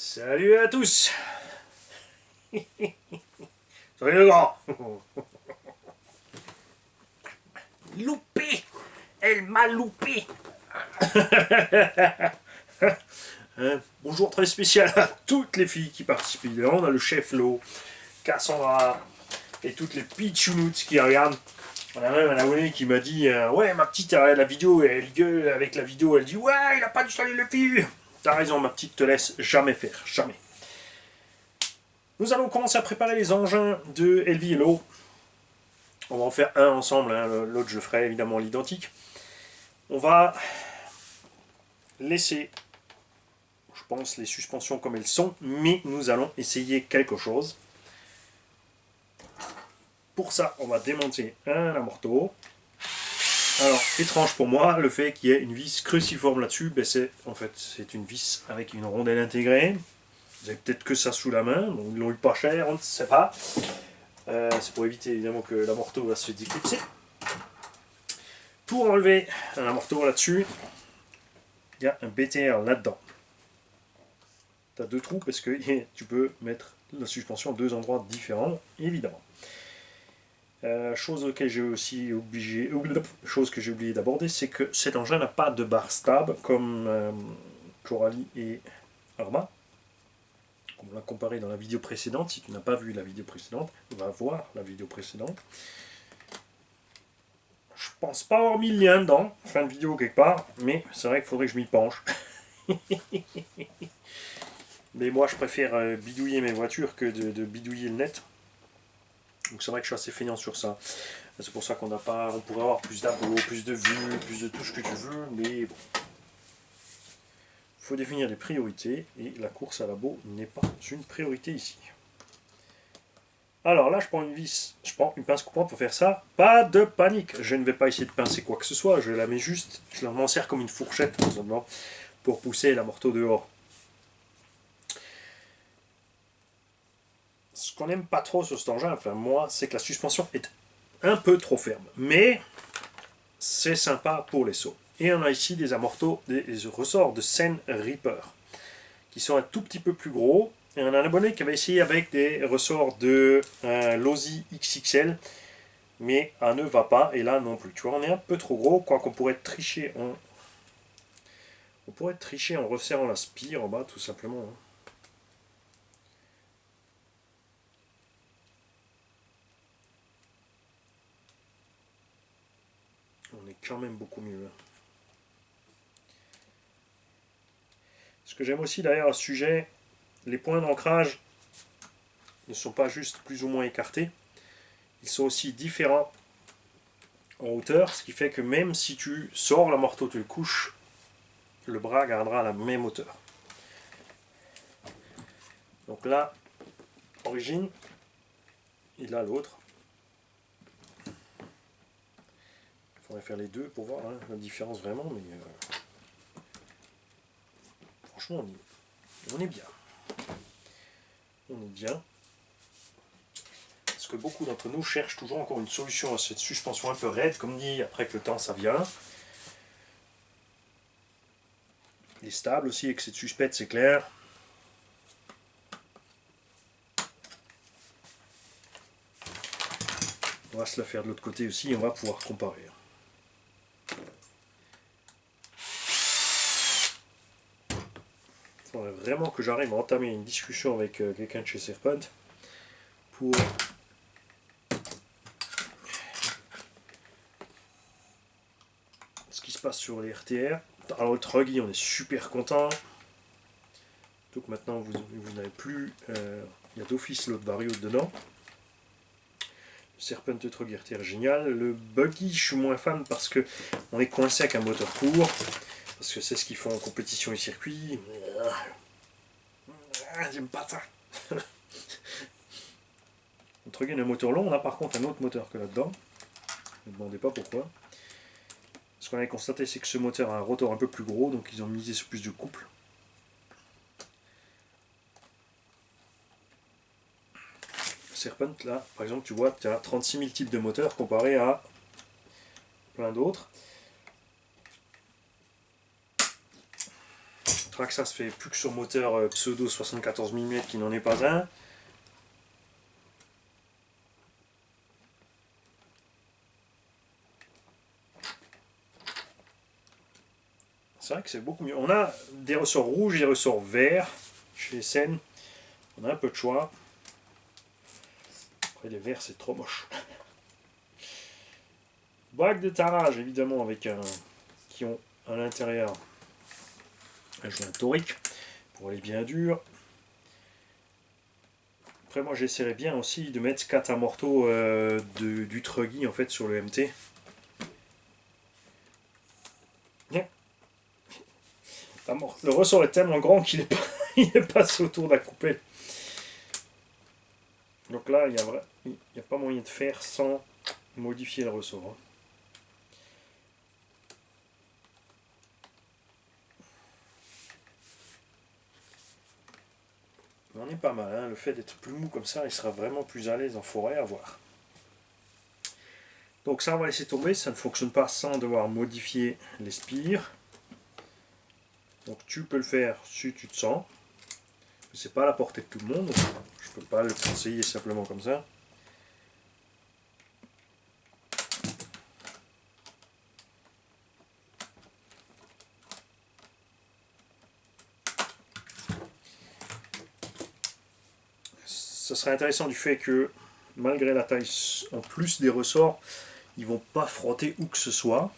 Salut à tous. Salut le grand. Loupé. Elle m'a loupé. Bonjour très spécial à toutes les filles qui participent. Là, on a le chef Lo, Cassandra et toutes les pitchounouts qui regardent. On a même un abonné qui m'a dit ouais, ma petite elle regarde la vidéo et elle gueule avec la vidéo. Elle dit ouais, il a pas dû installer le fil. T'as raison, ma petite, te laisse jamais faire, jamais. Nous allons commencer à préparer les engins de Elvie et Lo. On va en faire un ensemble, hein. L'autre je ferai évidemment l'identique. On va laisser, je pense, les suspensions comme elles sont, mais nous allons essayer quelque chose. Pour ça, on va démonter un amorto. Alors, étrange pour moi, le fait qu'il y ait une vis cruciforme là-dessus, ben c'est une vis avec une rondelle intégrée. Vous avez peut-être que ça sous la main, donc ils l'ont eu pas cher, on ne sait pas. C'est pour éviter évidemment que l'amorto va se déclipser. Pour enlever un amorto là-dessus, il y a un BTR là-dedans. Tu as deux trous parce que tu peux mettre la suspension à deux endroits différents, évidemment. Chose que j'ai oublié d'aborder, c'est que cet engin n'a pas de barre stable comme Coralie et Arma. On l'a comparé dans la vidéo précédente. Si tu n'as pas vu la vidéo précédente, va voir la vidéo précédente. Je pense pas avoir mis le lien dedans, fin de vidéo quelque part, mais c'est vrai qu'il faudrait que je m'y penche. Mais moi je préfère bidouiller mes voitures que de bidouiller le net. Donc c'est vrai que je suis assez feignant sur ça. C'est pour ça qu'on pourrait avoir plus d'abos, plus de vues, plus de tout ce que tu veux, mais bon. Il faut définir des priorités et la course à labo n'est pas une priorité ici. Alors là, je prends une vis, je prends une pince coupante pour faire ça. Pas de panique, je ne vais pas essayer de pincer quoi que ce soit, je la mets juste, je m'en sers comme une fourchette tout simplement pour pousser l'amorto dehors. Ce qu'on n'aime pas trop sur cet engin, enfin moi, c'est que la suspension est un peu trop ferme. Mais c'est sympa pour les sauts. Et on a ici des amortos, des ressorts de Sen Reaper, qui sont un tout petit peu plus gros. Et on a un abonné qui avait essayé avec des ressorts de Losi XXL, mais un ne va pas, et là non plus. Tu vois, on est un peu trop gros, quoi qu'on pourrait tricher on pourrait tricher en resserrant la spire en bas, tout simplement. Hein. On est quand même beaucoup mieux. Hein. Ce que j'aime aussi d'ailleurs à ce sujet, les points d'ancrage ne sont pas juste plus ou moins écartés, ils sont aussi différents en hauteur, ce qui fait que même si tu sors l'amorto, tu le couches, le bras gardera la même hauteur. Donc là, origine, et là l'autre. Il faudrait faire les deux pour voir hein, la différence vraiment, mais franchement on est bien. On est bien. Parce que beaucoup d'entre nous cherchent toujours encore une solution à cette suspension un peu raide, comme dit, après que le temps ça vient. Il est stable aussi avec cette suspette, c'est clair. On va se la faire de l'autre côté aussi et on va pouvoir comparer. Il faudrait vraiment que j'arrive à entamer une discussion avec quelqu'un de chez Serpent pour ce qui se passe sur les RTR. Alors le Truggy, on est super content. Donc maintenant vous n'avez plus, il y a d'office l'autre vario dedans. Le Serpent de Truggy RTR génial. Le Buggy, je suis moins fan parce que on est coincé avec un moteur court. Parce que c'est ce qu'ils font en compétition et circuit. J'aime pas ça. Le Truggy a un moteur long, on a par contre un autre moteur que là-dedans. Ne me demandez pas pourquoi. Ce qu'on avait constaté, c'est que ce moteur a un rotor un peu plus gros, donc ils ont misé sur plus de couple. Serpent, là, par exemple, tu vois, tu as 36 000 types de moteurs comparé à plein d'autres. Traxxas fait plus que son moteur pseudo 74 mm qui n'en est pas un. C'est vrai que c'est beaucoup mieux. On a des ressorts rouges et des ressorts verts chez Sen. On a un peu de choix. Après les verts c'est trop moche. Bague de tarage évidemment avec qui ont à l'intérieur un joint torique pour les bien durs. Après moi j'essaierai bien aussi de mettre 4 amortos du Truggy en fait sur le MT. Le ressort est tellement grand qu'il est passé autour de la coupelle. Donc là il n'y a pas moyen de faire sans modifier le ressort. On est pas mal, hein. Le fait d'être plus mou comme ça, il sera vraiment plus à l'aise en forêt à voir. Donc ça on va laisser tomber, ça ne fonctionne pas sans devoir modifier les spires. Donc tu peux le faire si tu te sens. C'est pas à la portée de tout le monde, je peux pas le conseiller simplement comme ça. Ça serait intéressant du fait que malgré la taille en plus des ressorts, ils vont pas frotter où que ce soit.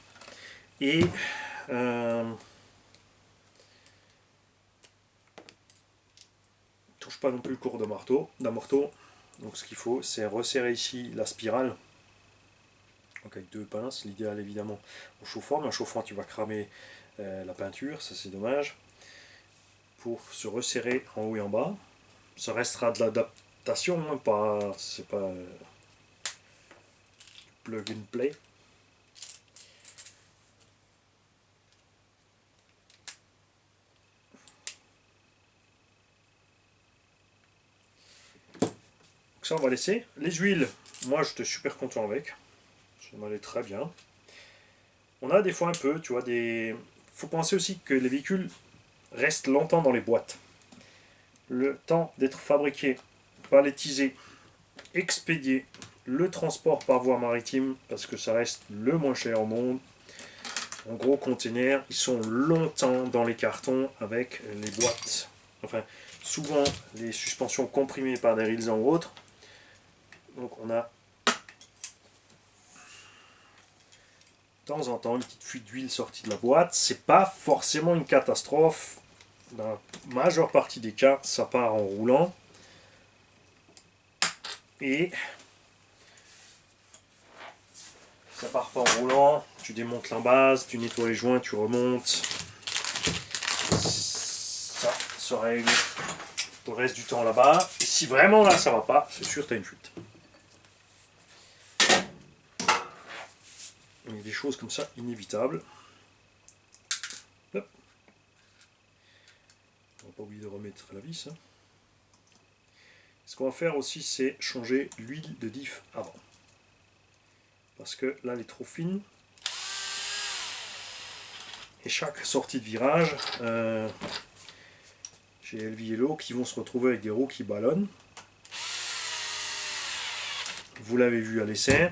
Et touche pas non plus le cours d'amorto. Donc ce qu'il faut, c'est resserrer ici la spirale. Donc avec 2 pinces, l'idéal évidemment en chauffant, mais en chauffant tu vas cramer la peinture, ça c'est dommage. Pour se resserrer en haut et en bas. Ça restera de l'adaptation, hein, c'est pas plug and play. Donc ça on va laisser. Les huiles, moi j'étais super content avec. Ça m'allait très bien. On a des fois un peu, tu vois, faut penser aussi que les véhicules restent longtemps dans les boîtes. Le temps d'être fabriqué, palettisé, expédié, le transport par voie maritime, parce que ça reste le moins cher au monde. En gros containers, ils sont longtemps dans les cartons avec les boîtes. Enfin, souvent les suspensions comprimées par des Rilsan ou autres. Donc on a de temps en temps une petite fuite d'huile sortie de la boîte. C'est pas forcément une catastrophe. Dans la majeure partie des cas, ça part en roulant. Et ça part pas en roulant, tu démontes la base, tu nettoies les joints, tu remontes. Ça se règle le reste du temps là-bas. Et si vraiment là ça va pas, c'est sûr tu as une fuite. Il y a des choses comme ça inévitables. Hop. On va pas oublier de remettre la vis. Hein. Ce qu'on va faire aussi, c'est changer l'huile de diff avant. Parce que là, elle est trop fine. Et chaque sortie de virage, j'ai Elvi et Lo qui vont se retrouver avec des roues qui ballonnent. Vous l'avez vu à l'essai.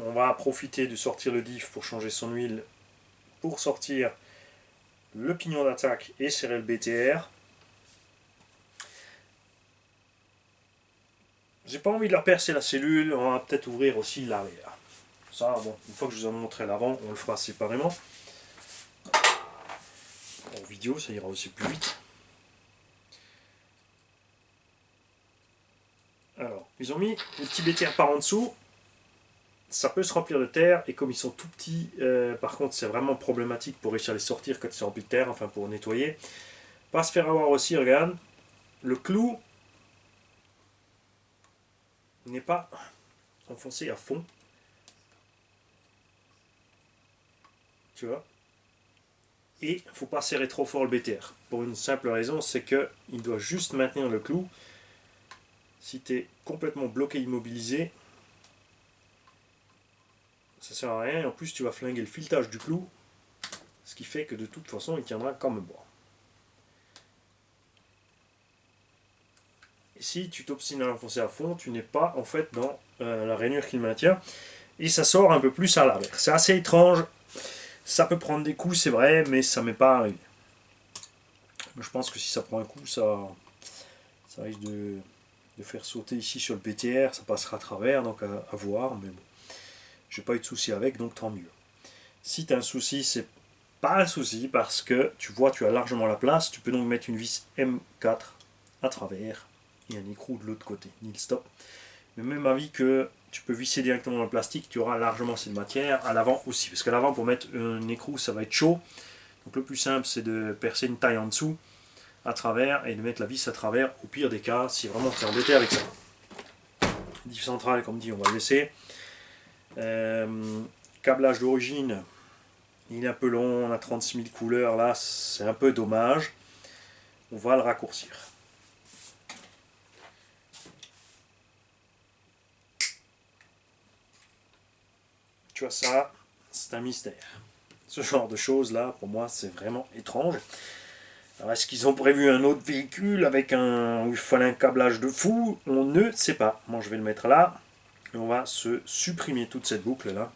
On va profiter de sortir le diff pour changer son huile, pour sortir le pignon d'attaque et serrer le BTR. J'ai pas envie de leur percer la cellule, on va peut-être ouvrir aussi l'arrière. Ça, bon, une fois que je vous ai montré l'avant, on le fera séparément. En vidéo, ça ira aussi plus vite. Alors, ils ont mis les petits BTR par en dessous. Ça peut se remplir de terre, et comme ils sont tout petits, par contre, c'est vraiment problématique pour réussir à les sortir quand ils sont remplis de terre, enfin pour nettoyer. Pas se faire avoir aussi, regarde, le clou n'est pas enfoncé à fond. Tu vois. Et il ne faut pas serrer trop fort le BTR. Pour une simple raison, c'est qu'il doit juste maintenir le clou. Si tu es complètement bloqué, immobilisé, ça sert à rien. Et en plus, tu vas flinguer le filetage du clou. Ce qui fait que de toute façon, il tiendra comme bois. Et si tu t'obstines à l'enfoncer à fond, tu n'es pas en fait dans la rainure qui le maintient. Et ça sort un peu plus à l'arrière. C'est assez étrange. Ça peut prendre des coups, c'est vrai, mais ça m'est pas arrivé. Je pense que si ça prend un coup, ça risque de faire sauter ici sur le PTR. Ça passera à travers, donc à voir. Mais bon, j'ai pas eu de souci avec, donc tant mieux. Si tu as un souci, c'est pas un souci parce que tu vois, tu as largement la place. Tu peux donc mettre une vis M4 à travers et un écrou de l'autre côté, ni le stop. Mais même avis que tu peux visser directement dans le plastique, tu auras largement cette matière. À l'avant aussi, parce qu'à l'avant, pour mettre un écrou, ça va être chaud. Donc le plus simple, c'est de percer une taille en dessous, à travers, et de mettre la vis à travers, au pire des cas, si vraiment tu es embêté avec ça. Diff centrale, comme dit, on va le laisser. Câblage d'origine, il est un peu long, on a 36 000 couleurs, là, c'est un peu dommage. On va le raccourcir. Tu vois, ça, c'est un mystère. Ce genre de choses là, pour moi, c'est vraiment étrange. Alors, est-ce qu'ils ont prévu un autre véhicule avec où il fallait un câblage de fou? On ne sait pas. Moi, je vais le mettre là. Et on va se supprimer toute cette boucle là.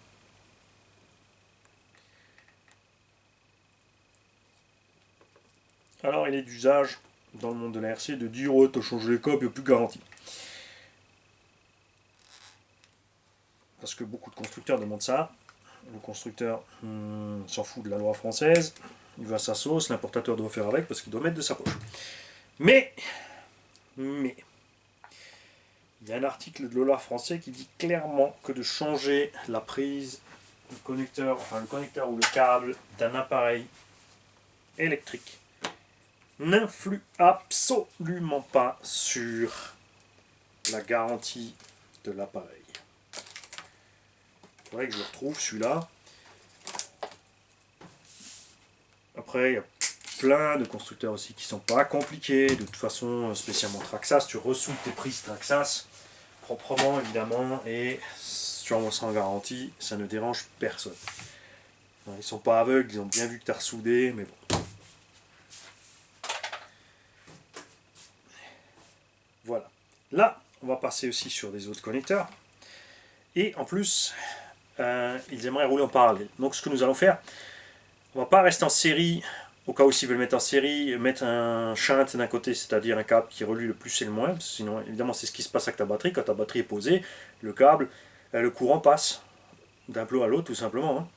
Alors, il est d'usage dans le monde de la RC de dire oh, t'as changé les câbles, il n'y a plus de garantie. Parce que beaucoup de constructeurs demandent ça. Le constructeur s'en fout de la loi française. Il va à sa sauce, l'importateur doit faire avec parce qu'il doit mettre de sa poche. Mais, il y a un article de l'OLAF français qui dit clairement que de changer la prise, le connecteur ou le câble d'un appareil électrique n'influe absolument pas sur la garantie de l'appareil. Il faudrait que je le retrouve celui-là. Après, il y a plein de constructeurs aussi qui sont pas compliqués. De toute façon, spécialement Traxxas, tu ressoudes tes prises Traxxas proprement évidemment et tu envoies ça en garantie, ça ne dérange personne. Ils sont pas aveugles, ils ont bien vu que tu as ressoudé, mais bon. Voilà. Là, on va passer aussi sur des autres connecteurs. Et en plus, ils aimeraient rouler en parallèle. Donc ce que nous allons faire, on va pas rester en série, au cas où s'ils veulent mettre en série, mettre un shunt d'un côté, c'est-à-dire un câble qui relie le plus et le moins, sinon évidemment c'est ce qui se passe avec ta batterie, quand ta batterie est posée, le câble, le courant passe d'un plot à l'autre tout simplement. Hein.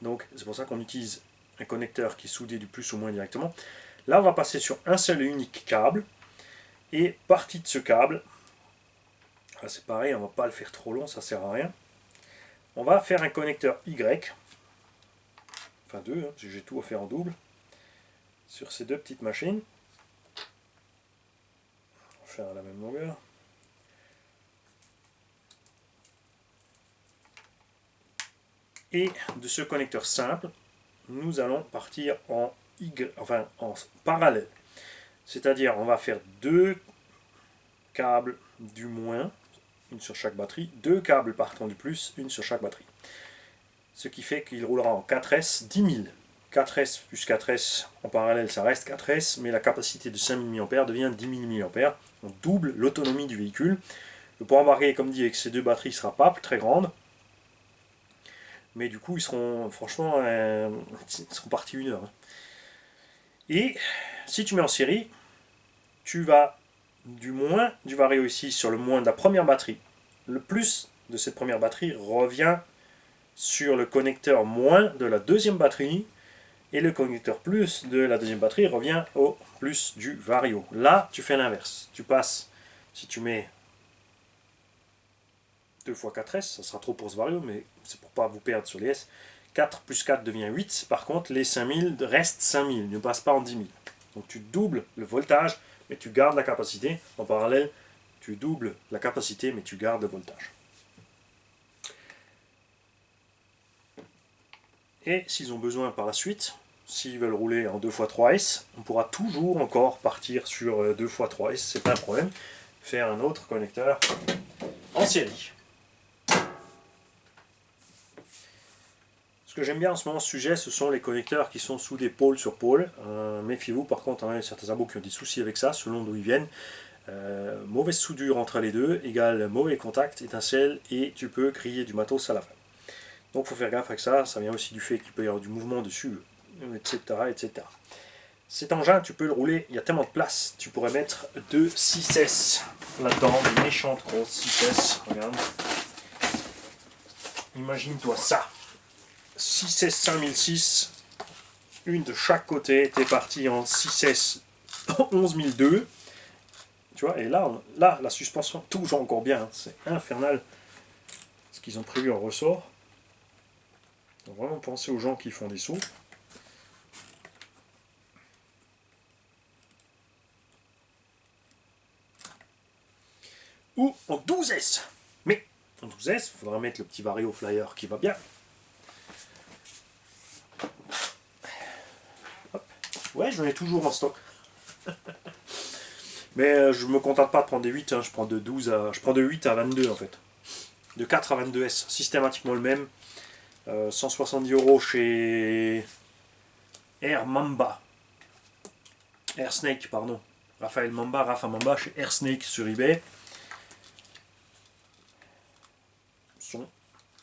Donc c'est pour ça qu'on utilise un connecteur qui est soudé du plus au moins directement. Là on va passer sur un seul et unique câble, et partie de ce câble, là c'est pareil, on va pas le faire trop long, ça sert à rien. On va faire un connecteur Y, enfin deux, hein, parce que j'ai tout à faire en double, sur ces deux petites machines. On va faire à la même longueur. Et de ce connecteur simple, nous allons partir en parallèle. C'est-à-dire, on va faire deux câbles du moins, une sur chaque batterie, deux câbles partant du plus, une sur chaque batterie. Ce qui fait qu'il roulera en 4S 10 000. 4S plus 4S en parallèle, ça reste 4S, mais la capacité de 5000 mAh devient 10 000 mAh. On double l'autonomie du véhicule. Le poids embarqué, comme dit, avec ces deux batteries ne sera pas très grande. Mais du coup, ils seront, franchement, ils seront partis 1 heure. Et si tu mets en série, tu vas réussir sur le moins de la première batterie. Le plus de cette première batterie revient sur le connecteur moins de la deuxième batterie, et le connecteur plus de la deuxième batterie revient au plus du vario. Là, tu fais l'inverse. Tu passes, si tu mets 2 x 4S, ça sera trop pour ce vario, mais c'est pour ne pas vous perdre sur les S. 4 plus 4 devient 8, par contre les 5000 restent 5000, ne passent pas en 10 000. Donc tu doubles le voltage, mais tu gardes la capacité. En parallèle, tu doubles la capacité, mais tu gardes le voltage. Et s'ils ont besoin par la suite, s'ils veulent rouler en 2 x 3S, on pourra toujours encore partir sur 2 x 3S, c'est pas un problème. Faire un autre connecteur en série. Ce que j'aime bien en ce moment, ce sujet, ce sont les connecteurs qui sont soudés pôle sur pôle. Méfiez-vous par contre, hein, il y a certains abos qui ont des soucis avec ça, selon d'où ils viennent. Mauvaise soudure entre les deux égale mauvais contact, étincelle, et tu peux griller du matos à la fin. Donc il faut faire gaffe avec ça, ça vient aussi du fait qu'il peut y avoir du mouvement dessus, etc. etc. Cet engin, tu peux le rouler, il y a tellement de place, tu pourrais mettre 2 6S là-dedans, des méchantes grosses 6S, regarde. Imagine-toi ça, 6S 5006, une de chaque côté, t'es parti en 6S 11002, tu vois, et là, la suspension touche encore bien, hein. C'est infernal ce qu'ils ont prévu en ressort. Il faut vraiment penser aux gens qui font des sauts. Ou en 12S. Mais en 12S, il faudra mettre le petit Vario Flyer qui va bien. Hop. Ouais, j'en ai toujours en stock. Mais je me contente pas de prendre des 8, hein. Je prends de 8 à 22 en fait. De 4 à 22S, systématiquement le même. 170 € chez Air Mamba. Air Snake, pardon. Rafa Mamba chez Air Snake sur eBay.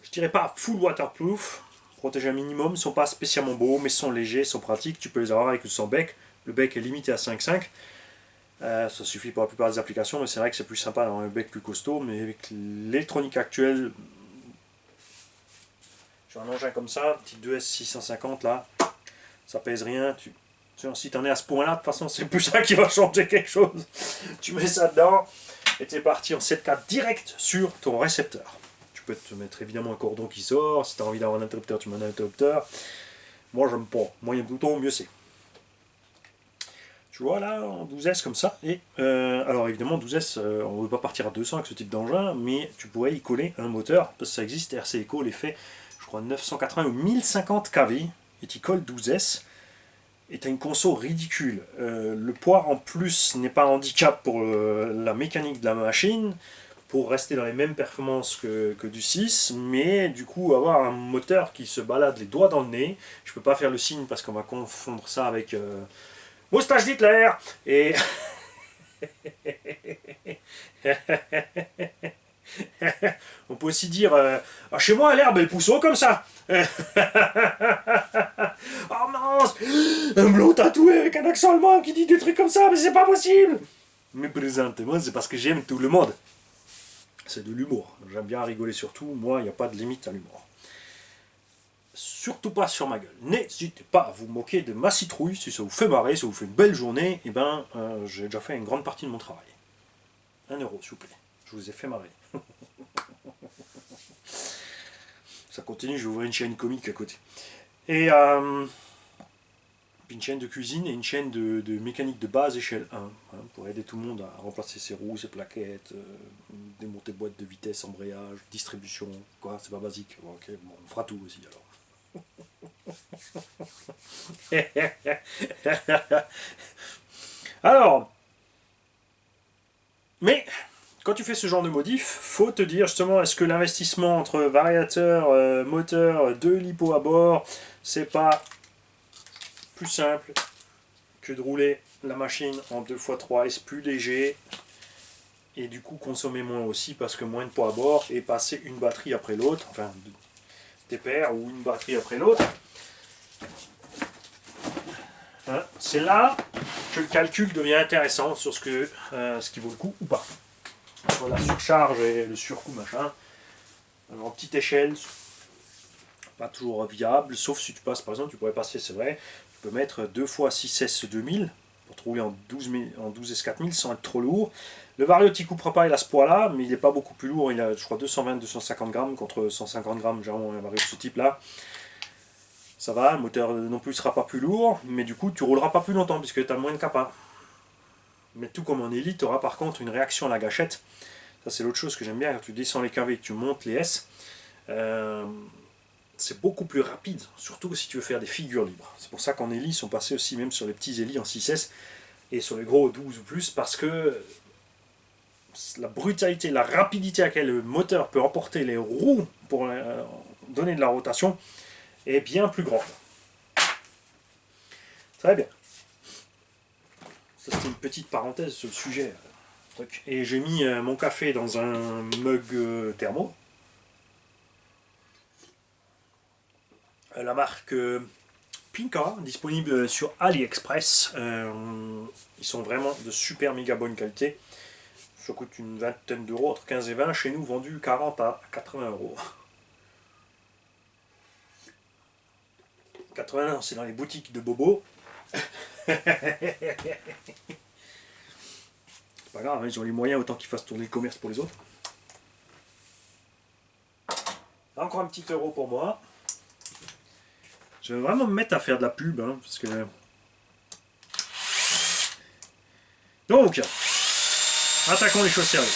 Je dirais pas full waterproof, protégés un minimum, sont pas spécialement beaux, mais sont légers, sont pratiques, tu peux les avoir avec ou sans bec. Le bec est limité à 5,5. Ça suffit pour la plupart des applications, mais c'est vrai que c'est plus sympa d'avoir un bec plus costaud, mais avec l'électronique actuelle, j'ai un engin comme ça, petit 2S 650 là, ça pèse rien, si t'en es à ce point là, de toute façon c'est plus ça qui va changer quelque chose. Tu mets ça dedans, et t'es parti en 7K direct sur ton récepteur. Tu peux te mettre évidemment un cordon qui sort, si tu as envie d'avoir un interrupteur, tu mets un interrupteur. Moi j'aime pas, moyen bouton, mieux c'est. Tu vois là, en 12S comme ça, et alors évidemment 12S, on ne veut pas partir à 200 avec ce type d'engin, mais tu pourrais y coller un moteur, parce que ça existe, RC Eco les fait, je crois 980 ou 1050 kV, et tu colles 12S, et tu as une conso ridicule. Le poids en plus n'est pas un handicap pour la mécanique de la machine, pour rester dans les mêmes performances que du 6, mais du coup avoir un moteur qui se balade les doigts dans le nez. Je peux pas faire le signe parce qu'on va confondre ça avec moustache d'Hitler et on peut aussi dire chez moi l'herbe elle pousse haut comme ça. Oh mince, un blond tatoué avec un accent allemand qui dit des trucs comme ça, mais c'est pas possible. Mais présentement c'est parce que j'aime tout le monde. C'est de l'humour. J'aime bien rigoler surtout. Moi, il n'y a pas de limite à l'humour. Surtout pas sur ma gueule. N'hésitez pas à vous moquer de ma citrouille. Si ça vous fait marrer, si ça vous fait une belle journée, et ben, j'ai déjà fait une grande partie de mon travail. 1 €, s'il vous plaît. Je vous ai fait marrer. Ça continue, je vais ouvrir une chaîne comique à côté. Et une chaîne de cuisine et une chaîne de mécanique de base échelle 1, hein, pour aider tout le monde à remplacer ses roues, ses plaquettes, démonter boîte de vitesse, embrayage, distribution, quoi, c'est pas basique. Bon, ok, bon, on fera tout aussi alors. Alors, mais quand tu fais ce genre de modif, faut te dire justement, est-ce que l'investissement entre variateur, moteur, 2 lipo à bord, c'est pas plus simple que de rouler la machine en 2x3S plus léger et du coup consommer moins aussi parce que moins de poids à bord et passer une batterie après l'autre, enfin des paires ou une batterie après l'autre. Hein, c'est là que le calcul devient intéressant sur ce qui vaut le coup ou pas. Voilà, la surcharge et le surcoût machin. Alors, en petite échelle, pas toujours viable, sauf si tu passes, par exemple, tu pourrais passer, c'est vrai, tu peux mettre 2 fois 6S 2000 pour te rouler en 12S 4000 sans être trop lourd. Le Vario t'y coupera pas, il a ce poids là, mais il n'est pas beaucoup plus lourd, il a je crois 220-250 grammes contre 150 grammes, généralement un Vario de ce type là. Ça va, le moteur non plus sera pas plus lourd, mais du coup tu rouleras pas plus longtemps puisque tu as moins de capa. Mais tout comme en Elite, tu auras par contre une réaction à la gâchette. Ça c'est l'autre chose que j'aime bien, quand tu descends les KV et que tu montes les S. C'est beaucoup plus rapide, surtout si tu veux faire des figures libres. C'est pour ça qu'en Eli, ils sont passés aussi même sur les petits Eli en 6S et sur les gros 12 ou plus, parce que la brutalité, la rapidité à laquelle le moteur peut emporter les roues pour donner de la rotation est bien plus grande. Très bien. Ça c'était une petite parenthèse sur le sujet. Et j'ai mis mon café dans un mug thermo. La marque Pinka, disponible sur AliExpress. Ils sont vraiment de super méga bonne qualité. Ça coûte une vingtaine d'euros, entre 15 et 20. Chez nous, vendu 40 à 80 euros. 80, c'est dans les boutiques de Bobo. C'est pas grave, hein, ils ont les moyens autant qu'ils fassent tourner le commerce pour les autres. Encore un petit euro pour moi. Je vais vraiment me mettre à faire de la pub, hein, parce que... Donc, attaquons les choses sérieuses.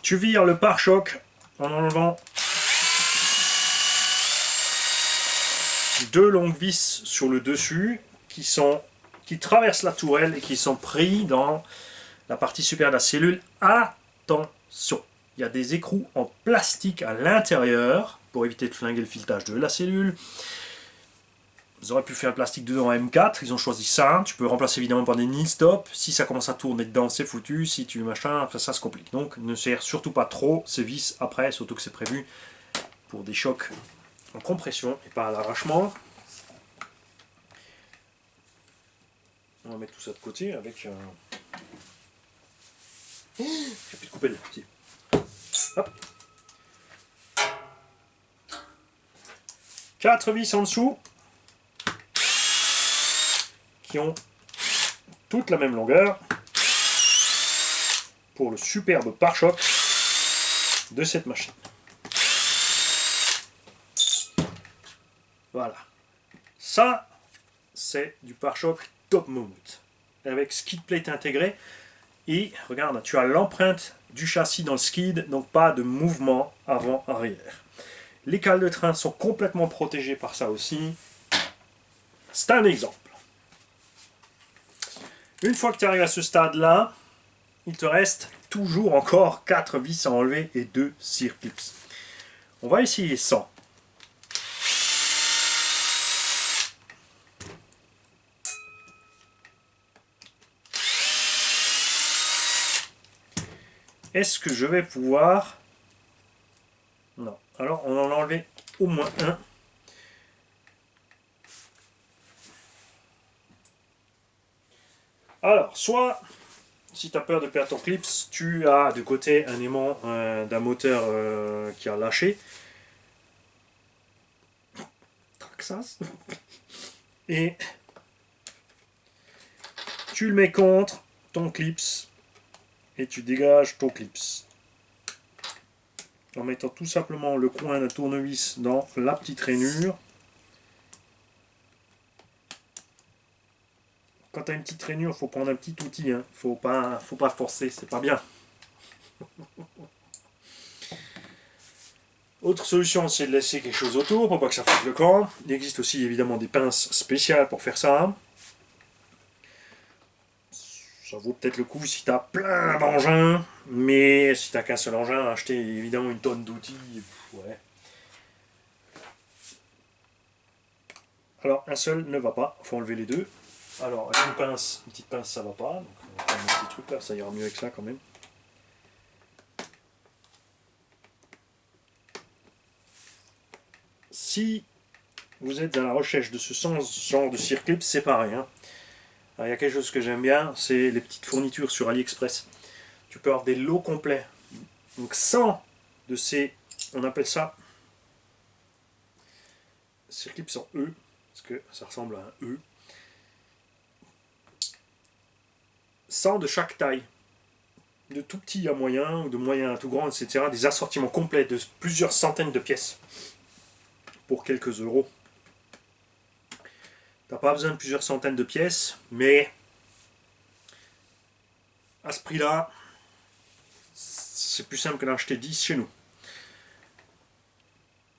Tu vires le pare-choc en enlevant 2 longues vis sur le dessus qui traversent la tourelle et qui sont pris dans la partie supérieure de la cellule. Attention, il y a des écrous en plastique à l'intérieur pour éviter de flinguer le filetage de la cellule. Ils auraient pu faire le plastique dedans en M4, ils ont choisi ça. Tu peux remplacer évidemment par des nil stop. Si ça commence à tourner dedans, c'est foutu. Si tu machin, ça se complique. Donc ne serre surtout pas trop ces vis après, surtout que c'est prévu pour des chocs en compression et pas à l'arrachement. On va mettre tout ça de côté avec... J'ai plus de couper là. Si. Hop. 4 vis en dessous qui ont toute la même longueur pour le superbe pare-choc de cette machine. Voilà. Ça, c'est du pare-choc top moumoute avec skid plate intégré. Et regarde, tu as l'empreinte du châssis dans le skid, donc pas de mouvement avant-arrière. Les cales de train sont complètement protégées par ça aussi. C'est un exemple. Une fois que tu arrives à ce stade-là, il te reste toujours encore 4 vis à enlever et 2 circlips. On va essayer sans. Est-ce que je vais pouvoir... Non. Alors, on en a enlevé au moins un. Alors, soit, si tu as peur de perdre ton clips, tu as de côté un aimant d'un moteur qui a lâché. Traxas. Et tu le mets contre ton clips et tu dégages ton clips. En mettant tout simplement le coin d'un tournevis dans la petite rainure. Quand tu as une petite rainure, il faut prendre un petit outil. Hein. Faut pas forcer, c'est pas bien. Autre solution, c'est de laisser quelque chose autour pour pas que ça fasse le camp. Il existe aussi évidemment des pinces spéciales pour faire ça. Ça vaut peut-être le coup si tu as plein d'engins, mais si tu n'as qu'un seul engin, acheter évidemment une tonne d'outils. Ouais. Alors un seul ne va pas, il faut enlever les deux. Alors une petite pince ça va pas, donc on va prendre un petit truc là, ça ira mieux avec ça quand même. Si vous êtes à la recherche de ce genre de circlips, c'est pareil. Hein. Alors, il y a quelque chose que j'aime bien, c'est les petites fournitures sur AliExpress. Tu peux avoir des lots complets. Donc 100 de ces, on appelle ça circlips en E, parce que ça ressemble à un E. 100 de chaque taille, de tout petit à moyen, ou de moyen à tout grand, etc. Des assortiments complets de plusieurs centaines de pièces pour quelques euros. T'as pas besoin de plusieurs centaines de pièces, mais à ce prix-là, c'est plus simple que d'en acheter 10 chez nous.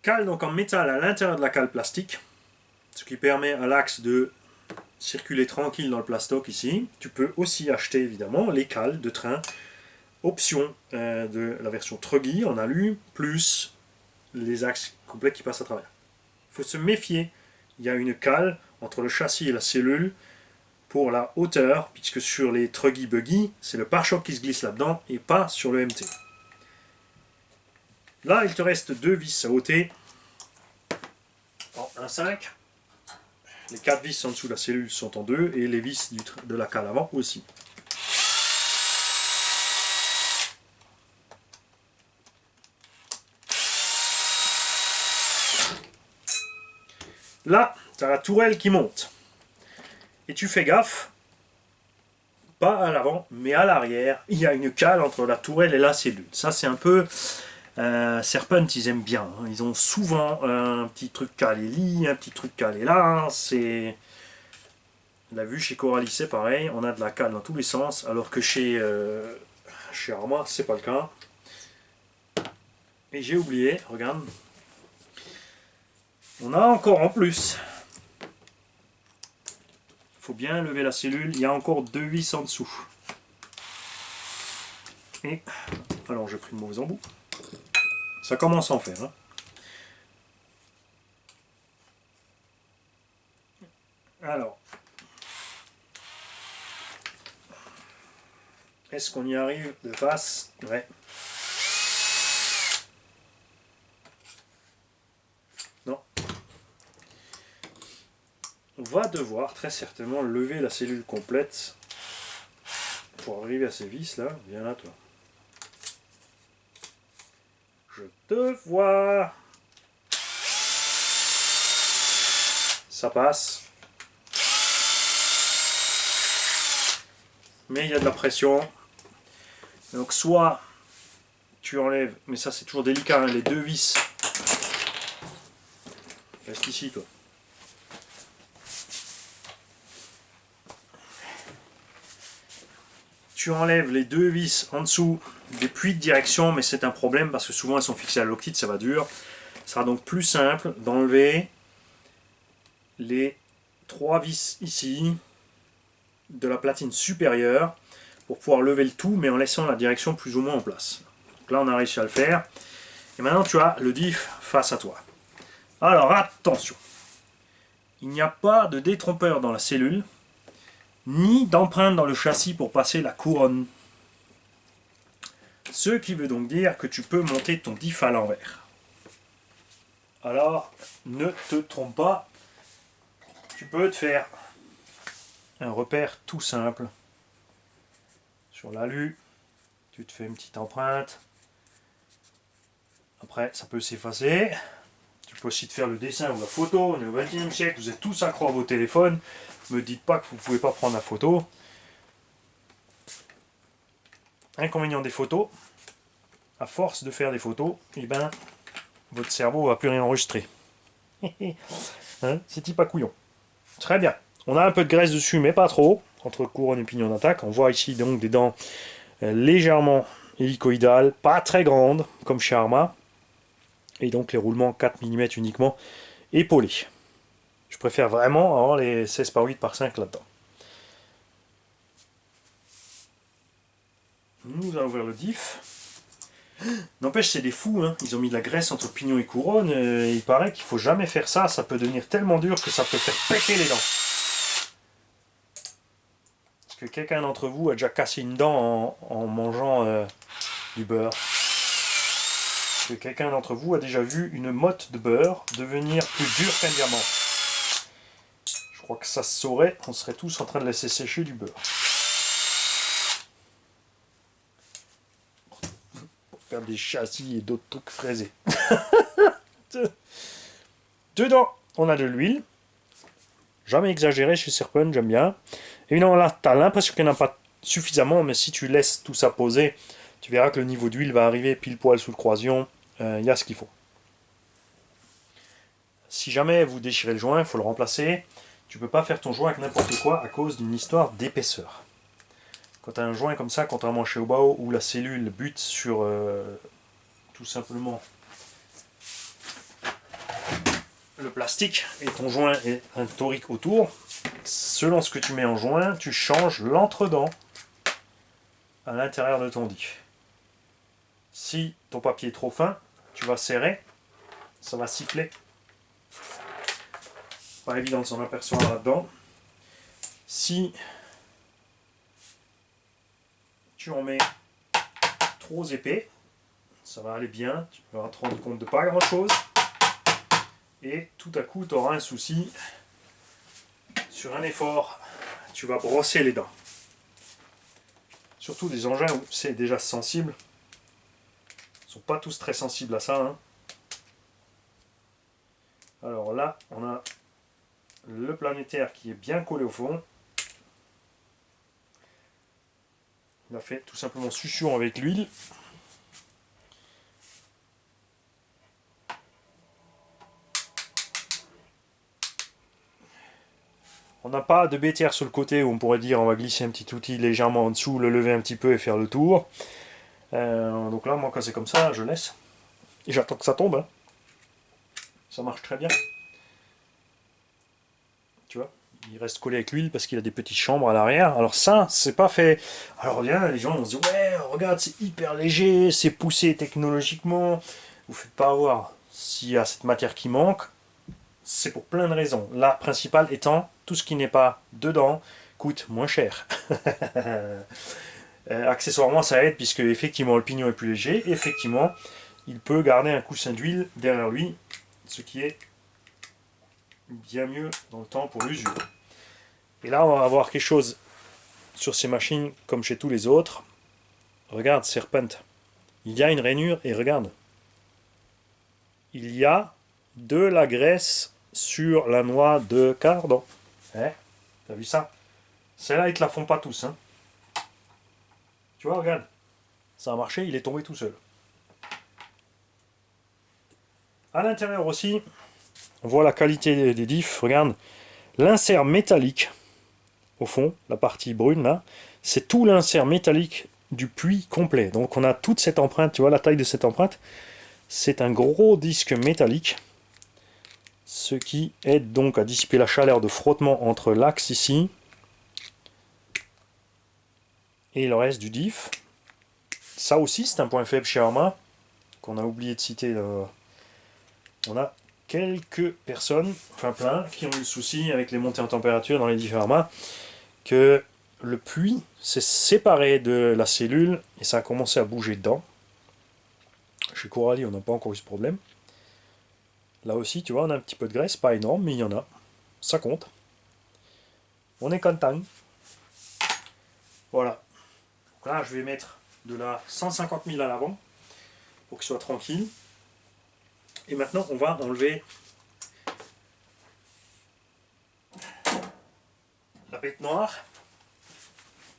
Cale donc en métal à l'intérieur de la cale plastique, ce qui permet à l'axe de circuler tranquille dans le plastoc ici. Tu peux aussi acheter évidemment les cales de train, option de la version Truggy en alu, plus les axes complets qui passent à travers. Il faut se méfier, il y a une cale entre le châssis et la cellule pour la hauteur, puisque sur les Truggy Buggy, c'est le pare-choc qui se glisse là-dedans et pas sur le MT. Là, il te reste 2 vis à ôter en 1,5. Les 4 vis en dessous de la cellule sont en 2 et les vis de la cale avant aussi. Là, tu as la tourelle qui monte. Et tu fais gaffe, pas à l'avant, mais à l'arrière, il y a une cale entre la tourelle et la cellule. Ça, c'est un peu... Serpent, ils aiment bien. Hein. Ils ont souvent un petit truc calé lit, un petit truc calé là. Hein. C'est... On l'a vu chez Coralis, c'est pareil. On a de la cale dans tous les sens, alors que chez Arma, c'est pas le cas. Et j'ai oublié, regarde. On a encore en plus. Il faut bien lever la cellule. Il y a encore 2 vis en dessous. Et alors j'ai pris le mauvais embout. Ça commence à en faire. Hein. Alors. Est-ce qu'on y arrive de face? Ouais. Non. On va devoir très certainement lever la cellule complète pour arriver à ces vis là. Viens là toi. Je te vois. Ça passe. Mais il y a de la pression. Donc soit tu enlèves, mais ça c'est toujours délicat, hein, les 2 vis. Reste ici toi. Tu enlèves les 2 vis en dessous des puits de direction, mais c'est un problème parce que souvent elles sont fixées à l'octite, ça va dur. Ce sera donc plus simple d'enlever les 3 vis ici de la platine supérieure pour pouvoir lever le tout, mais en laissant la direction plus ou moins en place. Donc là on a réussi à le faire. Et maintenant tu as le diff face à toi. Alors attention, il n'y a pas de détrompeur dans la cellule, ni d'empreinte dans le châssis pour passer la couronne. Ce qui veut donc dire que tu peux monter ton diff à l'envers. Alors, ne te trompe pas, tu peux te faire un repère tout simple. Sur l'alu, tu te fais une petite empreinte. Après, ça peut s'effacer. Tu peux aussi te faire le dessin ou la photo. On est au XXe siècle, vous êtes tous accros à vos téléphones. Ne me dites pas que vous ne pouvez pas prendre la photo. Inconvénient des photos, à force de faire des photos, et ben, votre cerveau ne va plus rien enregistrer. Hein, c'est type à couillon. Très bien. On a un peu de graisse dessus, mais pas trop, entre couronne et pignon d'attaque. On voit ici donc des dents légèrement hélicoïdales, pas très grandes, comme chez Arma. Et donc les roulements 4 mm uniquement, épaulés. Je préfère vraiment avoir les 16 par 8 par 5 là-dedans. Nous allons ouvrir le diff. N'empêche, c'est des fous, hein. Ils ont mis de la graisse entre pignon et couronne. Et il paraît qu'il faut jamais faire ça. Ça peut devenir tellement dur que ça peut faire péter les dents. Est-ce que quelqu'un d'entre vous a déjà cassé une dent en mangeant du beurre? Est-ce que quelqu'un d'entre vous a déjà vu une motte de beurre devenir plus dure qu'un diamant? Je crois que ça se saurait. On serait tous en train de laisser sécher du beurre. Faire des châssis et d'autres trucs fraisés. Dedans, on a de l'huile. Jamais exagéré chez Serpent, j'aime bien. Évidemment, là, tu as l'impression qu'il n'y en a pas suffisamment, mais si tu laisses tout ça poser, tu verras que le niveau d'huile va arriver pile poil sous le croisillon. Il y a ce qu'il faut. Si jamais vous déchirez le joint, il faut le remplacer. Tu ne peux pas faire ton joint avec n'importe quoi à cause d'une histoire d'épaisseur. Quand tu as un joint comme ça, contrairement chez Obao, où la cellule bute sur tout simplement le plastique et ton joint est un torique autour, selon ce que tu mets en joint, tu changes l'entredent à l'intérieur de ton diff. Si ton papier est trop fin, tu vas serrer, ça va siffler. Pas évident de s'en apercevoir là-dedans. Si tu en mets trop épais, ça va aller bien, tu vas te rendre compte de pas grand chose, et tout à coup tu auras un souci. Sur un effort, tu vas brosser les dents. Surtout des engins où c'est déjà sensible. Ils ne sont pas tous très sensibles à ça. Hein. Alors là, on a le planétaire qui est bien collé au fond. Il a fait tout simplement succion avec l'huile. On n'a pas de bétière sur le côté où on pourrait dire on va glisser un petit outil légèrement en dessous, le lever un petit peu et faire le tour. Donc là, moi quand c'est comme ça, je laisse. Et j'attends que ça tombe. Hein. Ça marche très bien. Tu vois, il reste collé avec l'huile parce qu'il a des petites chambres à l'arrière. Alors ça, c'est pas fait. Alors bien, les gens vont se dire ouais, regarde, c'est hyper léger, c'est poussé technologiquement. Vous faites pas avoir. S'il y a cette matière qui manque, c'est pour plein de raisons. La principale étant, tout ce qui n'est pas dedans coûte moins cher. Accessoirement, ça aide puisque effectivement le pignon est plus léger. Effectivement, il peut garder un coussin d'huile derrière lui, ce qui est bien mieux dans le temps pour l'usure. Et là, on va avoir quelque chose sur ces machines comme chez tous les autres. Regarde, Serpent. Il y a une rainure et regarde. Il y a de la graisse sur la noix de cardan. Hein? T'as vu ça? Celle-là, ils te la font pas tous. Hein? Tu vois, regarde. Ça a marché, il est tombé tout seul. À l'intérieur aussi, on voit la qualité des diffs. Regarde, l'insert métallique, au fond, la partie brune là, c'est tout l'insert métallique du puits complet. Donc on a toute cette empreinte, tu vois la taille de cette empreinte. C'est un gros disque métallique, ce qui aide donc à dissiper la chaleur de frottement entre l'axe ici et le reste du diff. Ça aussi c'est un point faible chez Arma, qu'on a oublié de citer. On a quelques personnes, enfin plein, qui ont eu le souci avec les montées en température dans les diffs Arma, que le puits s'est séparé de la cellule et ça a commencé à bouger dedans. Chez Coralie, on n'a pas encore eu ce problème. Là aussi, tu vois, on a un petit peu de graisse, pas énorme, mais il y en a. Ça compte. On est content. Voilà. Donc là, je vais mettre de la 150 000 à l'avant pour qu'il soit tranquille. Et maintenant, on va enlever la bête noire.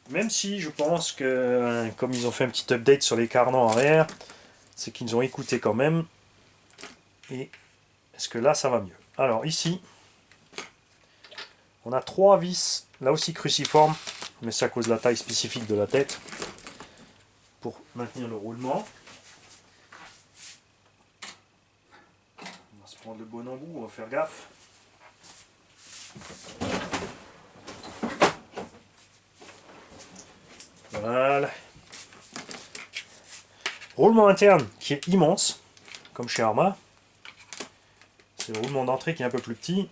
Même si je pense que, comme ils ont fait un petit update sur les cardans arrière, c'est qu'ils ont écouté quand même. Et est-ce que là, ça va mieux? Alors ici, on a 3 vis, là aussi cruciformes, mais c'est à cause de la taille spécifique de la tête, pour maintenir le roulement. On va se prendre le bon embout, on va faire gaffe. Voilà. Roulement interne qui est immense, comme chez Arma. C'est le roulement d'entrée qui est un peu plus petit.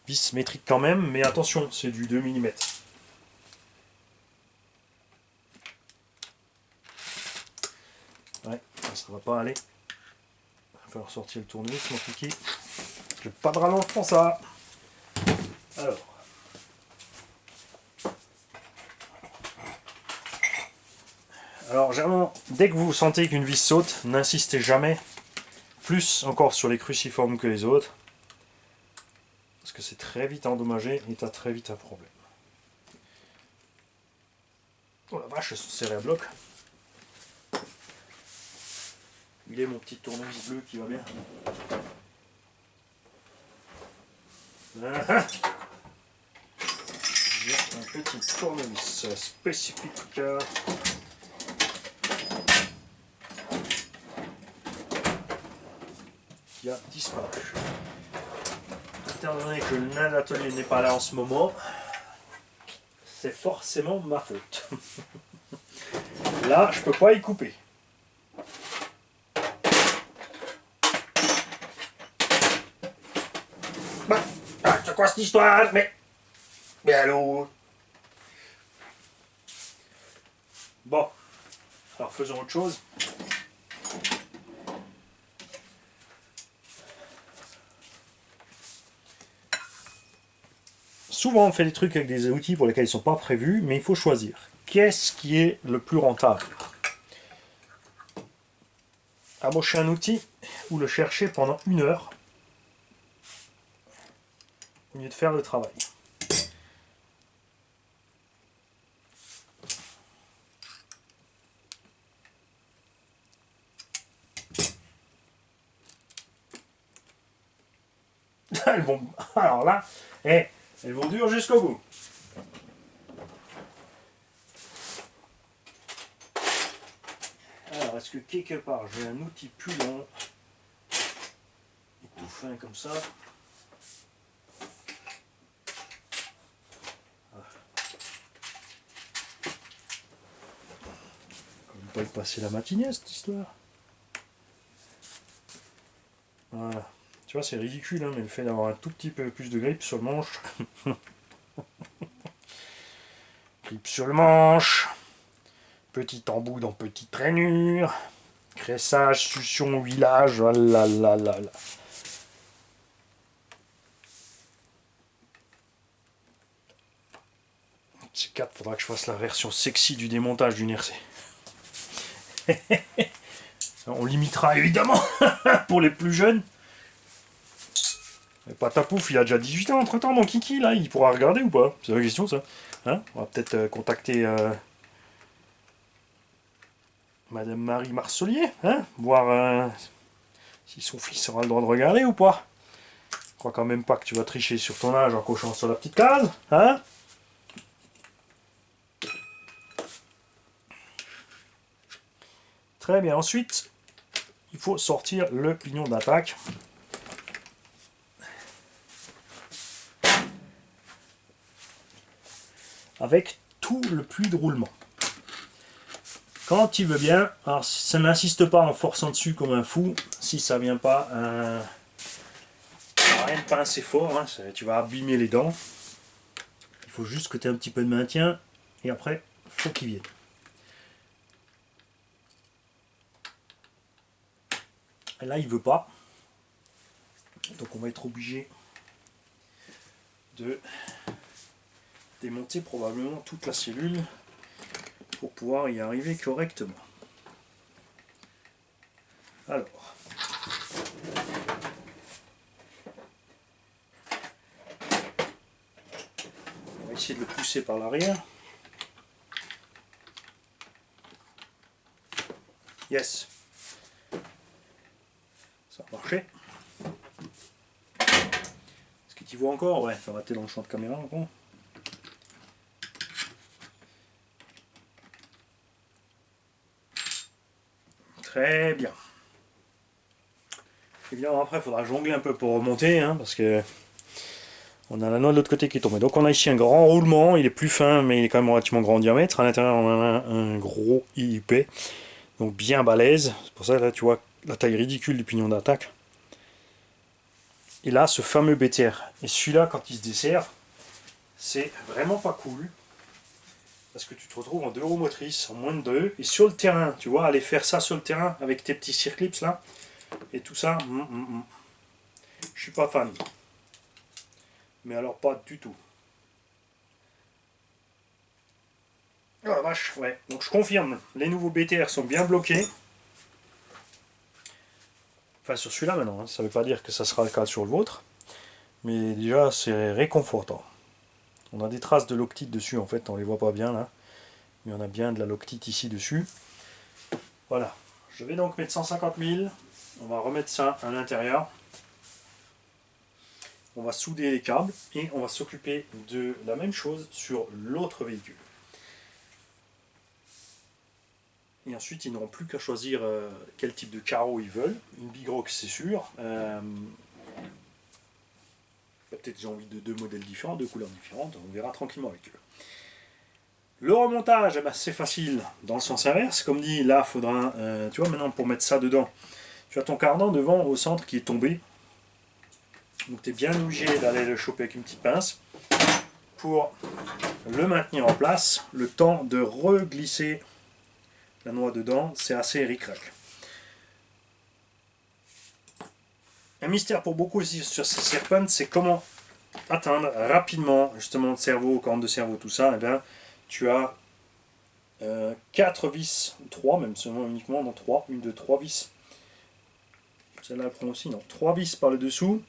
Vis métrique quand même, mais attention, c'est du 2 mm. Ouais, ça va pas aller. Il va falloir sortir le tournevis, mon kiki. J'ai pas de rallonge pour ça. Alors. Alors, généralement, dès que vous sentez qu'une vis saute, n'insistez jamais. Plus encore sur les cruciformes que les autres. Parce que c'est très vite endommagé et tu as très vite un problème. Oh la vache, elles sont serrées à bloc. Il est mon petit tournevis bleu qui va bien. J'ai un petit tournevis spécifique qui a disparu. Étant donné que l'atelier n'est pas là en ce moment, c'est forcément ma faute. Là, je peux pas y couper. C'est quoi cette histoire? Mais allô? Bon, alors faisons autre chose. Souvent on fait des trucs avec des outils pour lesquels ils ne sont pas prévus, mais il faut choisir. Qu'est-ce qui est le plus rentable? Amocher un outil ou le chercher pendant 1 heure au lieu de faire le travail. Elles vont... Alors là, elles vont dur jusqu'au bout. Alors, est-ce que quelque part j'ai un outil plus long et tout fin comme ça? On va y passer la matinée, cette histoire. Voilà. Tu vois, c'est ridicule, hein, mais le fait d'avoir un tout petit peu plus de grippe sur le manche. Grippe sur le manche. Petit embout dans petite rainure. Cressage, succion, huilage. Oh là là là là. Ces 4, faudra que je fasse la version sexy du démontage d'une RC. On limitera évidemment pour les plus jeunes. Et Patapouf, il a déjà 18 ans entre temps, donc Kiki, là, il pourra regarder ou pas? C'est la question, ça. Hein, on va peut-être contacter Madame Marie Marcelier, hein, voir si son fils aura le droit de regarder ou pas. Je crois quand même pas que tu vas tricher sur ton âge en cochant sur la petite case, hein? Très bien, ensuite, il faut sortir le pignon d'attaque. Avec tout le puits de roulement. Quand il veut bien, alors ça n'insiste pas en forçant dessus comme un fou, si ça vient pas, rien de pincer fort, hein, tu vas abîmer les dents. Il faut juste que tu aies un petit peu de maintien, et après, il faut qu'il vienne. Et là, il veut pas, donc on va être obligé de démonter probablement toute la cellule pour pouvoir y arriver correctement. Alors, on va essayer de le pousser par l'arrière. Yes, ça a marché. Est-ce que tu vois encore? Ouais, ça va rater dans le champ de caméra encore. Très bien. Évidemment, après, il faudra jongler un peu pour remonter, hein, parce que on a la noix de l'autre côté qui est tombée. Donc on a ici un grand roulement, il est plus fin, mais il est quand même relativement grand en diamètre. À l'intérieur, on a un gros IUP, donc bien balèze. C'est pour ça, là, tu vois la taille ridicule du pignon d'attaque. Et là, ce fameux BTR. Et celui-là, quand il se dessert, c'est vraiment pas cool. Parce que tu te retrouves en 2 roues motrices, en moins de 2. Et sur le terrain, tu vois, aller faire ça sur le terrain avec tes petits circlips là, et tout ça, je suis pas fan. Mais alors pas du tout. Oh la vache, ouais. Donc je confirme, les nouveaux BTR sont bien bloqués. Enfin sur celui-là maintenant, hein. Ça ne veut pas dire que ça sera le cas sur le vôtre. Mais déjà c'est réconfortant. On a des traces de loctite dessus en fait, on les voit pas bien là. Mais on a bien de la loctite ici dessus. Voilà. Je vais donc mettre 150 000. On va remettre ça à l'intérieur. On va souder les câbles et on va s'occuper de la même chose sur l'autre véhicule. Et ensuite, ils n'auront plus qu'à choisir quel type de carreau ils veulent. Une Bigrox, c'est sûr. Peut-être j'ai envie de 2 modèles différents, 2 couleurs différentes. On verra tranquillement avec eux. Le remontage, eh ben, c'est facile dans le sens inverse. Comme dit, là, il faudra... tu vois, maintenant, pour mettre ça dedans, tu as ton cardan devant au centre qui est tombé. Donc tu es bien obligé d'aller le choper avec une petite pince pour le maintenir en place, le temps de reglisser la noix dedans, c'est assez ric-rac. Un mystère pour beaucoup aussi sur ces serpents, c'est comment atteindre rapidement justement le cerveau, corne de cerveau, tout ça. Et bien, tu as 4 vis, 3 même, seulement uniquement, dans 3, une de 3 vis. Celle-là elle prend aussi, non, 3 vis par le dessous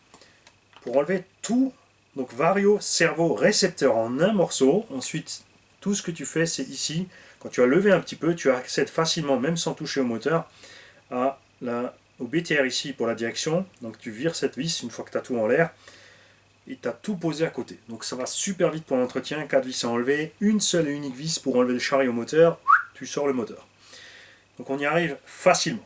pour enlever tout, donc vario, cerveau, récepteur en un morceau. Ensuite, tout ce que tu fais, c'est ici, quand tu as levé un petit peu, tu accèdes facilement, même sans toucher au moteur, au BTR ici pour la direction. Donc tu vires cette vis une fois que tu as tout en l'air et tu as tout posé à côté. Donc ça va super vite pour l'entretien, 4 vis à enlever, une seule et unique vis pour enlever le chariot moteur, tu sors le moteur. Donc on y arrive facilement.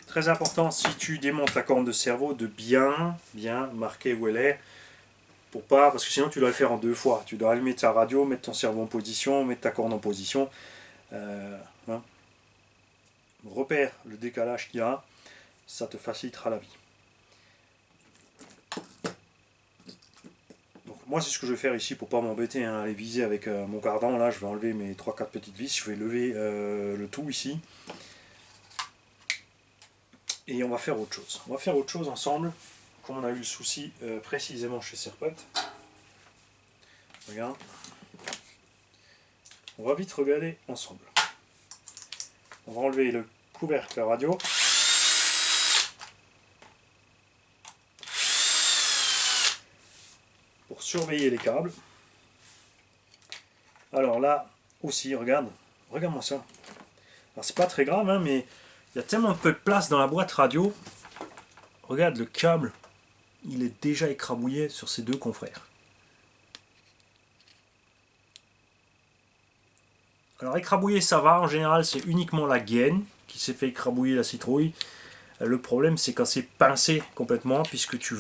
Très important, si tu démontes la corne de cerveau, de bien marquer où elle est, pour pas, parce que sinon tu dois le faire en 2 fois. Tu dois allumer ta radio, mettre ton cerveau en position, mettre ta corne en position. Hein. Repère le décalage qu'il y a, ça te facilitera la vie. Donc moi c'est ce que je vais faire ici pour pas m'embêter, hein, aller viser avec mon cardan. Là je vais enlever mes 3-4 petites vis, je vais lever le tout ici. Et on va faire autre chose. On va faire autre chose ensemble, comme on a eu le souci précisément chez Serpent. Regarde. On va vite regarder ensemble. On va enlever le couvercle radio. Pour surveiller les câbles. Alors là aussi, regarde-moi ça. Alors c'est pas très grave, hein, mais il y a tellement peu de place dans la boîte radio. Regarde le câble, il est déjà écrabouillé sur ses 2 confrères. Alors écrabouiller ça va, en général c'est uniquement la gaine qui s'est fait écrabouiller la citrouille. Le problème c'est quand c'est pincé complètement, puisque tu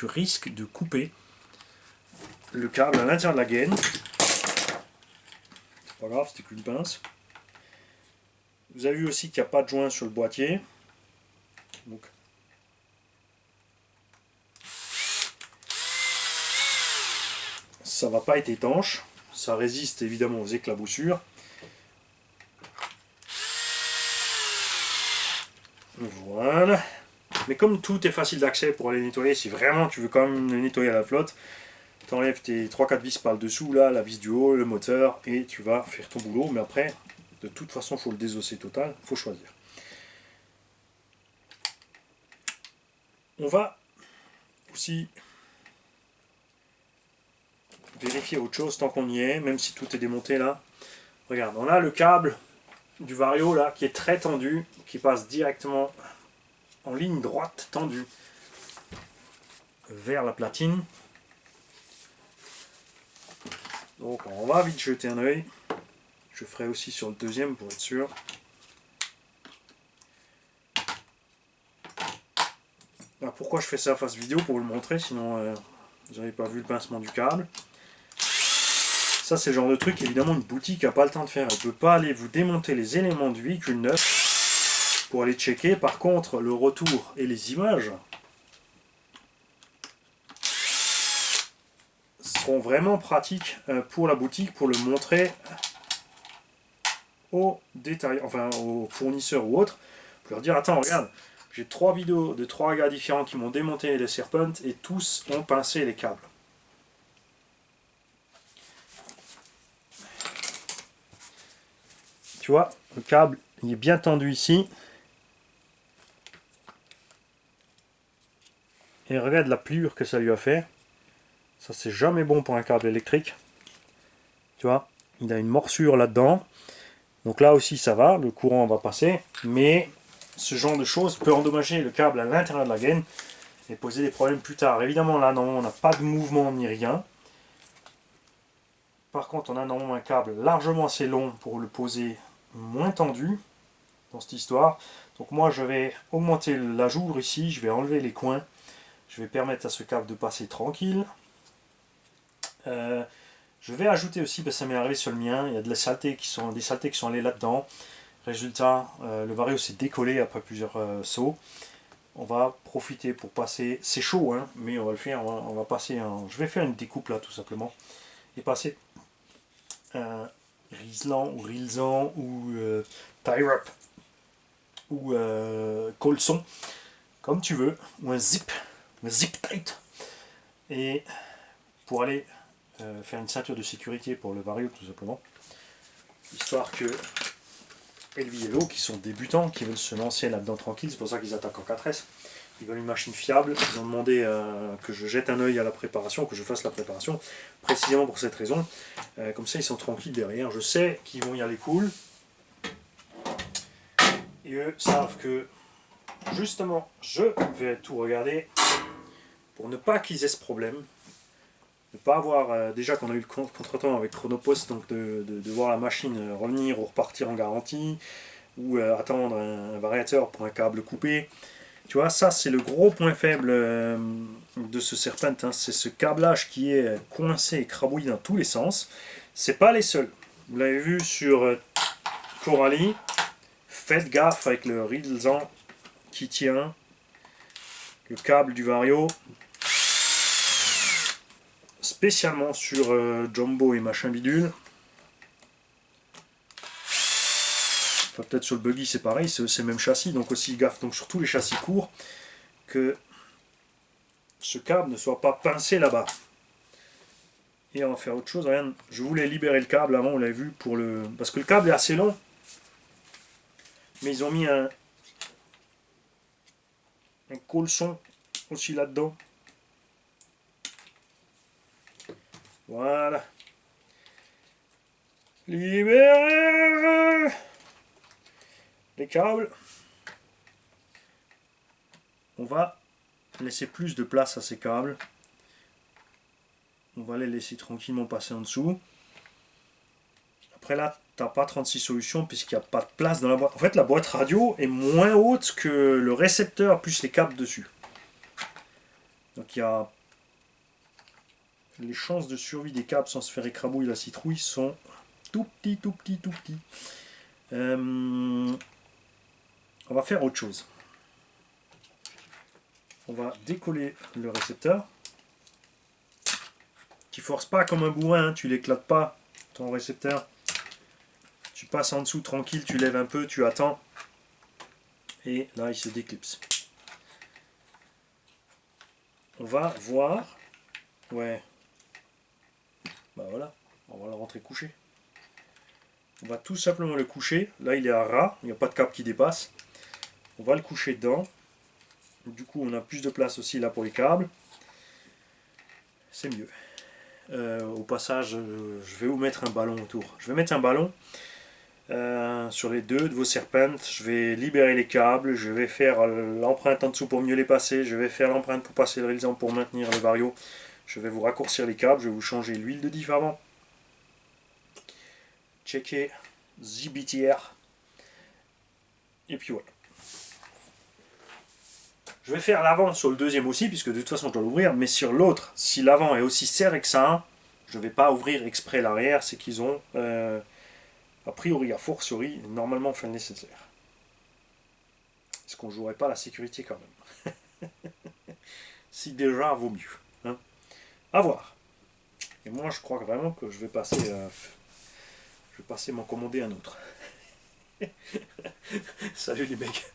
risques de couper le câble à l'intérieur de la gaine. C'est pas grave, c'était qu'une pince. Vous avez vu aussi qu'il n'y a pas de joint sur le boîtier. Donc, ça ne va pas être étanche. Ça résiste évidemment aux éclaboussures. Voilà. Mais comme tout est facile d'accès pour aller nettoyer, si vraiment tu veux quand même le nettoyer à la flotte, tu enlèves tes 3-4 vis par le dessous, là, la vis du haut, le moteur, et tu vas faire ton boulot. Mais après, de toute façon, il faut le désosser total, il faut choisir. On va aussi vérifier autre chose tant qu'on y est, même si tout est démonté là. Regarde, on a le câble du Vario là qui est très tendu, qui passe directement en ligne droite tendue vers la platine. Donc on va vite jeter un œil. Je ferai aussi sur le deuxième pour être sûr. Alors pourquoi je fais ça face vidéo? Pour vous le montrer, sinon vous n'avez pas vu le pincement du câble. Ça c'est le genre de truc, évidemment une boutique n'a pas le temps de faire. Elle ne peut pas aller vous démonter les éléments du véhicule neuf pour aller checker. Par contre, le retour et les images seront vraiment pratiques pour la boutique, pour le montrer aux détaillants, enfin aux fournisseurs ou autres, pour leur dire attends regarde, j'ai 3 vidéos de 3 gars différents qui m'ont démonté les Serpent et tous ont pincé les câbles. Tu vois, le câble il est bien tendu ici. Et regarde la pliure que ça lui a fait. Ça c'est jamais bon pour un câble électrique. Tu vois, il a une morsure là-dedans. Donc là aussi ça va, le courant va passer. Mais ce genre de choses peut endommager le câble à l'intérieur de la gaine et poser des problèmes plus tard. Évidemment là non, on n'a pas de mouvement ni rien. Par contre on a normalement un câble largement assez long pour le poser moins tendu dans cette histoire. Donc moi je vais augmenter la joure ici, je vais enlever les coins. Je vais permettre à ce câble de passer tranquille. Je vais ajouter aussi, parce que ça m'est arrivé sur le mien, il y a des saletés qui sont allées là-dedans. Résultat, le Vario s'est décollé après plusieurs sauts. on va profiter pour passer, c'est chaud hein, mais on va le faire, on va passer je vais faire une découpe là tout simplement, et passer un Rilsan ou Rilsan ou Tie-Up ou Colson, comme tu veux, ou un Zip Tight, et pour aller faire une ceinture de sécurité pour le Vario tout simplement, histoire que Elvi et Lo, qui sont débutants, qui veulent se lancer là-dedans tranquille, c'est pour ça qu'ils attaquent en 4S, ils veulent une machine fiable, ils ont demandé que je jette un œil à la préparation, que je fasse la préparation, précisément pour cette raison, comme ça ils sont tranquilles derrière, je sais qu'ils vont y aller cool, et eux savent que justement je vais tout regarder pour ne pas qu'ils aient ce problème, ne pas avoir, déjà qu'on a eu le contre-temps avec Chronopost, donc de voir la machine revenir ou repartir en garantie, ou attendre un variateur pour un câble coupé. Tu vois, ça c'est le gros point faible de ce Serpent, hein. C'est ce câblage qui est coincé et crabouillé dans tous les sens. C'est pas les seuls. Vous l'avez vu sur Coralie, faites gaffe avec le Rilsan qui tient, le câble du Vario, spécialement sur Jumbo et machin bidule. Enfin, peut-être sur le buggy c'est pareil, c'est le même châssis, donc aussi gaffe donc sur tous les châssis courts que ce câble ne soit pas pincé là-bas. Et on va faire autre chose, regarde, je voulais libérer le câble avant, on l'a vu, parce que le câble est assez long, mais ils ont mis un colson aussi là-dedans. Voilà. Libérer les câbles. On va laisser plus de place à ces câbles. On va les laisser tranquillement passer en dessous. Après là, tu n'as pas 36 solutions puisqu'il n'y a pas de place dans la boîte. En fait, la boîte radio est moins haute que le récepteur plus les câbles dessus. Donc il y a les chances de survie des câbles sans se faire écrabouiller la citrouille sont tout petits. On va faire autre chose. On va décoller le récepteur. Tu forces pas comme un bourrin, hein, tu l'éclates pas ton récepteur. Tu passes en dessous tranquille, tu lèves un peu, tu attends. Et là il se déclipse. On va voir. Ouais. Bah voilà, on va le rentrer couché. On va tout simplement le coucher. Là il est à ras, il n'y a pas de câble qui dépasse. On va le coucher dedans. Du coup on a plus de place aussi là pour les câbles. C'est mieux. Au passage, je vais vous mettre un ballon autour. Je vais mettre un ballon sur les deux de vos Serpents. Je vais libérer les câbles. Je vais faire l'empreinte en dessous pour mieux les passer. Je vais faire l'empreinte pour passer le Rilsan pour maintenir le Vario. Je vais vous raccourcir les câbles. Je vais vous changer l'huile de diff avant. Checker ZBTR. Et puis voilà. Je vais faire l'avant sur le deuxième aussi, puisque de toute façon je dois l'ouvrir, mais sur l'autre, si l'avant est aussi serré que ça, je ne vais pas ouvrir exprès l'arrière, c'est qu'ils ont, a priori, a fortiori, normalement fait le nécessaire. Est-ce qu'on ne jouerait pas la sécurité quand même? Si déjà, vaut mieux. Hein, à voir. Et moi, je crois vraiment que je vais passer m'en commander un autre. Salut les mecs.